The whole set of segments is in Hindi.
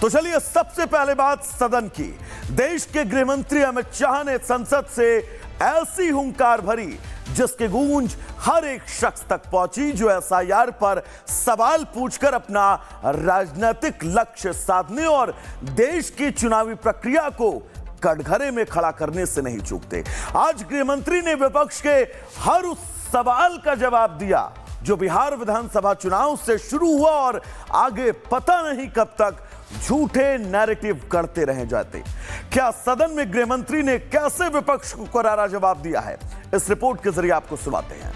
तो चलिए सबसे पहले बात सदन की। देश के गृह मंत्री अमित शाह ने संसद से ऐसी हुंकार भरी जिसकी गूंज हर एक शख्स तक पहुंची जो एसआईआर पर सवाल पूछकर अपना राजनीतिक लक्ष्य साधने और देश की चुनावी प्रक्रिया को कटघरे में खड़ा करने से नहीं चूकते। आज गृह मंत्री ने विपक्ष के हर उस सवाल का जवाब दिया जो बिहार विधानसभा चुनाव से शुरू हुआ और आगे पता नहीं कब तक झूठे नैरेटिव करते रह जाते। क्या सदन में गृह मंत्री ने कैसे विपक्ष को करारा जवाब दिया है, इस रिपोर्ट के जरिए आपको सुनाते हैं।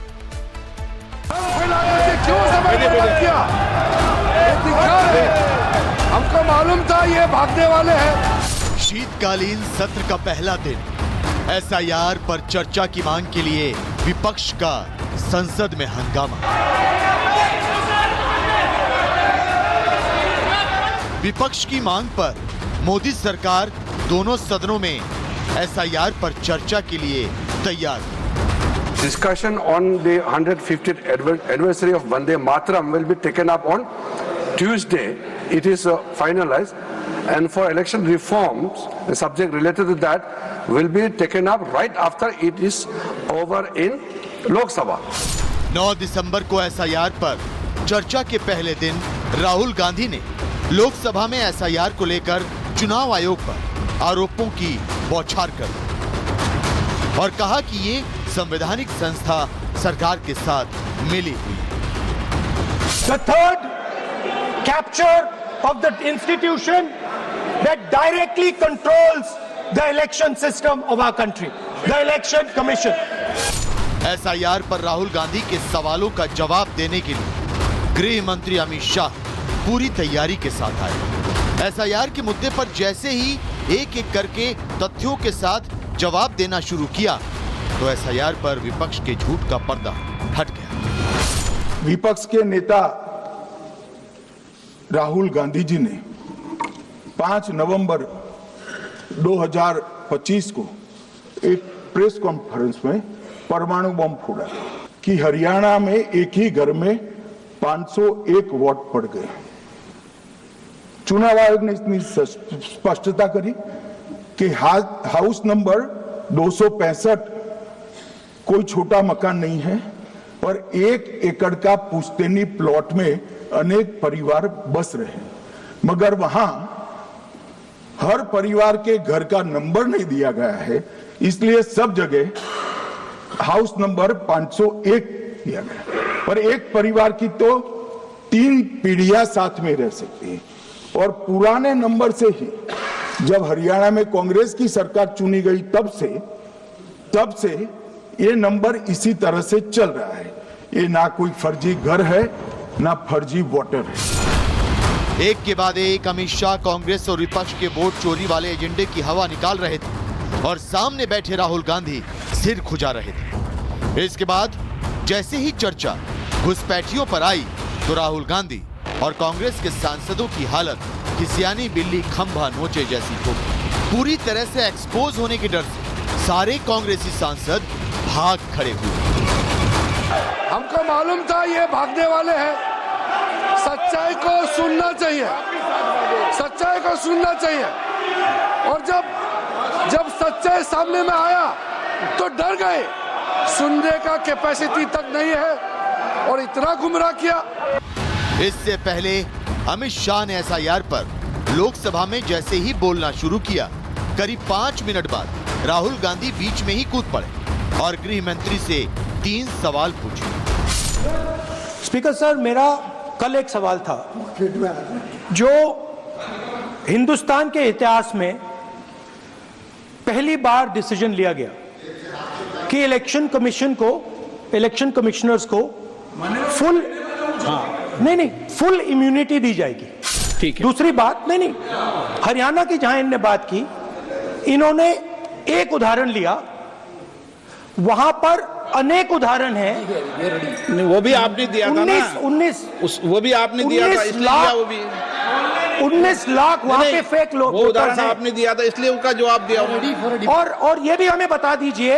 हमको मालूम था ये भागने वाले हैं। शीतकालीन सत्र का पहला दिन, एसआईआर पर चर्चा की मांग के लिए विपक्ष का संसद में हंगामा। विपक्ष की मांग पर मोदी सरकार दोनों सदनों में एसआईआर पर चर्चा के लिए तैयार। Discussion on the 150th anniversary of Vande Mataram will be taken up on Tuesday. It is finalized, and for election reforms, the subject related to that will be taken up right after it is over in Lok Sabha. 9 दिसंबर को एसआईआर पर चर्चा के पहले दिन राहुल गांधी ने लोकसभा में एसआईआर को लेकर चुनाव आयोग पर आरोपों की बौछार कर दी और कहा कि ये संवैधानिक संस्था सरकार के साथ मिली हुई। The third capture of the institution that directly controls the election system of our country, the Election Commission. SIR पर राहुल गांधी के सवालों का जवाब देने के लिए गृह मंत्री अमित शाह पूरी तैयारी के साथ आए। एसआईआर के मुद्दे पर जैसे ही एक एक करके तथ्यों के साथ जवाब देना शुरू किया तो एसआईआर पर विपक्ष के झूठ का पर्दा हट गया। विपक्ष के नेता राहुल गांधी जी ने 5 नवंबर 2025 को एक प्रेस कॉन्फ्रेंस में परमाणु बम फोड़ा कि हरियाणा में एक ही घर में 501 वोट पड़ गए। चुनाव आयोग ने इतनी स्पष्टता करी कि हाउस नंबर 265 कोई छोटा मकान नहीं है और 1 एकड़ का पुश्तैनी प्लॉट में अनेक परिवार बस रहे, मगर वहां हर परिवार के घर का नंबर नहीं दिया गया है, इसलिए सब जगह हाउस नंबर 501 दिया गया। पर एक परिवार की तो 3 पीढ़ियां साथ में रह सकती है और पुराने नंबर से ही जब हरियाणा में कांग्रेस की सरकार चुनी गई तब से ये नंबर इसी तरह से चल रहा है। ये ना कोई फर्जी घर है ना फर्जी वोटर है। एक के बाद एक अमित शाह कांग्रेस और विपक्ष के वोट चोरी वाले एजेंडे की हवा निकाल रहे थे और सामने बैठे राहुल गांधी सिर खुजा रहे थे। इसके बाद जैसे ही चर्चा घुसपैठियों पर आई तो राहुल गांधी और कांग्रेस के सांसदों की हालत खिसियानी बिल्ली खंभा नोचे जैसी हो गई। पूरी तरह से एक्सपोज होने के डर से सारे कांग्रेसी सांसद भाग खड़े हुए। हमको मालूम था ये भागने वाले हैं। सच्चाई को सुनना चाहिए, सच्चाई को सुनना चाहिए। और जब सच्चाई सामने में आया तो डर गए। सुनने का कैपेसिटी तक नहीं है और इतना गुमराह किया। इससे पहले अमित शाह ने एसआईआर पर लोकसभा में जैसे ही बोलना शुरू किया, करीब 5 मिनट बाद राहुल गांधी बीच में ही कूद पड़े और गृह मंत्री से 3 सवाल पूछे। स्पीकर सर, मेरा कल एक सवाल था जो हिंदुस्तान के इतिहास में पहली बार डिसीजन लिया गया कि इलेक्शन कमिश्नर्स को फुल फुल इम्यूनिटी दी जाएगी। ठीक है। दूसरी बात, नहीं, हरियाणा की जहां इन्होंने बात की, इन्होंने एक उदाहरण लिया, वहां पर अनेक उदाहरण हैं। वो भी आपने दिया था ना, 19 वो भी आपने दिया था, इसलिए वो भी 19 लाख वहां पे फेक लोग, वो उदाहरण आपने दिया था, इसलिए उसका जवाब दिया। और ये भी हमें बता दीजिए,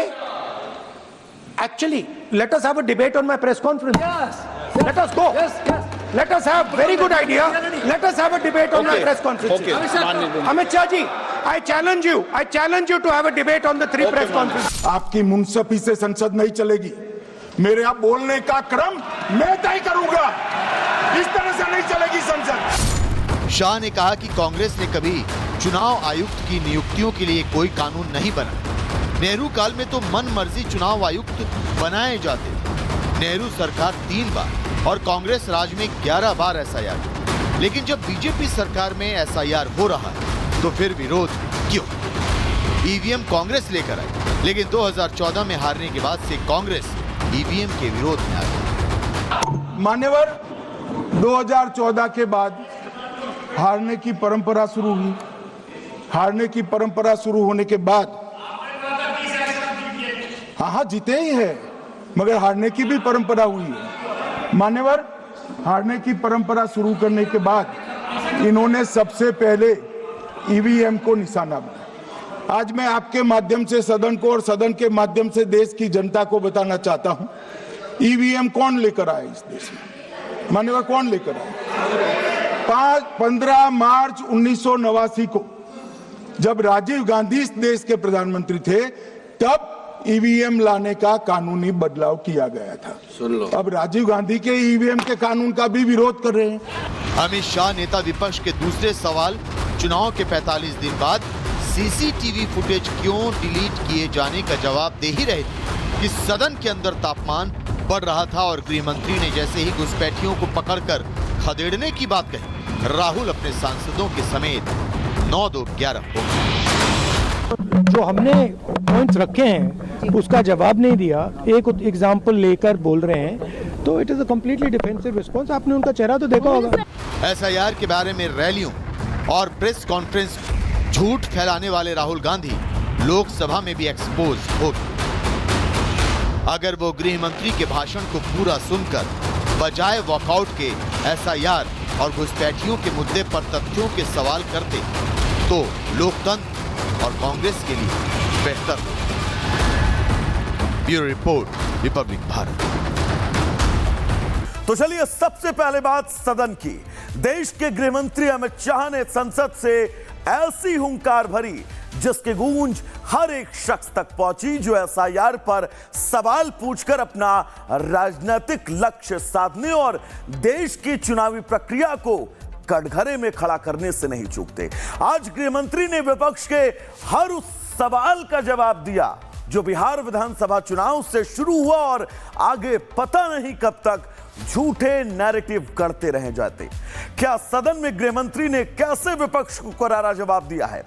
actually let us have a debate on my press conference. Let us go. Let us have very good idea. Let us have a debate on the press conference. Okay. Amit Shah ji, I challenge you to have a debate on the 3 press conferences. आपकी मुनसफी से संसद नहीं चलेगी। मेरे यहाँ बोलने का क्रम मैं तय करूंगा। इस तरह से नहीं चलेगी संसद। शाह ने कहा कि कांग्रेस ने कभी चुनाव आयुक्त की नियुक्तियों के लिए कोई कानून नहीं बना। नेहरू काल में तो मन मर्जी चुनाव आयुक्त बनाए जाते थे। नेहरू सरकार 3 बार और कांग्रेस राज में 11 बार एसआईआर। लेकिन जब बीजेपी सरकार में एसआईआर हो रहा है तो फिर विरोध क्यों? ईवीएम कांग्रेस लेकर आई, लेकिन 2014 में हारने के बाद से कांग्रेस ईवीएम के विरोध में आ गई। मान्यवर, 2014 के बाद हारने की परंपरा शुरू हुई। हारने की परंपरा शुरू होने के बाद हाँ जीते ही है, मगर हारने की भी परंपरा हुई है। मान्यवर, हारने की परंपरा शुरू करने के बाद इन्होंने सबसे पहले ईवीएम को निशाना बनाया। आज मैं आपके माध्यम से सदन को और सदन के माध्यम से देश की जनता को बताना चाहता हूं, ईवीएम कौन लेकर आया इस देश में? मान्यवर, कौन लेकर आया? 15 मार्च 1989 को जब राजीव गांधी इस देश के प्रधानमंत्री थे, तब ईवीएम लाने का कानूनी बदलाव किया गया था। सुन लो। अब राजीव गांधी के ईवीएम के कानून का भी विरोध कर रहे हैं। अमित शाह नेता विपक्ष के दूसरे सवाल, चुनाव के 45 दिन बाद सीसीटीवी फुटेज क्यों डिलीट किए जाने का जवाब दे ही रहे थे कि सदन के अंदर तापमान बढ़ रहा था और गृह मंत्री ने जैसे ही घुसपैठियों को पकड़कर खदेड़ने की बात कही, राहुल अपने सांसदों के समेत 9-2-11 हो गए। जो हमने पॉइंट्स रखे हैं उसका जवाब नहीं दिया, एक एग्जाम्पल लेकर बोल रहे हैं, तो it is a completely defensive response. आपने उनका चेहरा तो देखा होगा। एसआईआर के बारे में रैलियों और प्रेस कॉन्फ्रेंस झूठ फैलाने वाले राहुल गांधी लोकसभा में भी एक्सपोज हो गए। अगर वो गृह मंत्री के भाषण को पूरा सुनकर बजाय वॉकआउट के एसआईआर और घुसपैठियों के मुद्दे पर तथ्यों के सवाल करते तो लोकतंत्र और कांग्रेस के लिए बेहतर होता। Bureau report, Republic Bharat. तो चलिए, सबसे पहले बात सदन की। देश के गृह मंत्री अमित शाह ने संसद से ऐसी हुंकार भरी जिसकी गूंज हर एक शख्स तक पहुंची जो एसआईआर पर सवाल पूछकर अपना राजनीतिक लक्ष्य साधने और देश की चुनावी प्रक्रिया को कटघरे में खड़ा करने से नहीं चूकते। आज गृह मंत्री ने विपक्ष के हर उस सवाल का जवाब दिया जो बिहार विधानसभा चुनाव से शुरू हुआ और आगे पता नहीं कब तक झूठे नैरेटिव करते रह जाते। क्या सदन में गृह मंत्री ने कैसे विपक्ष को करारा जवाब दिया है,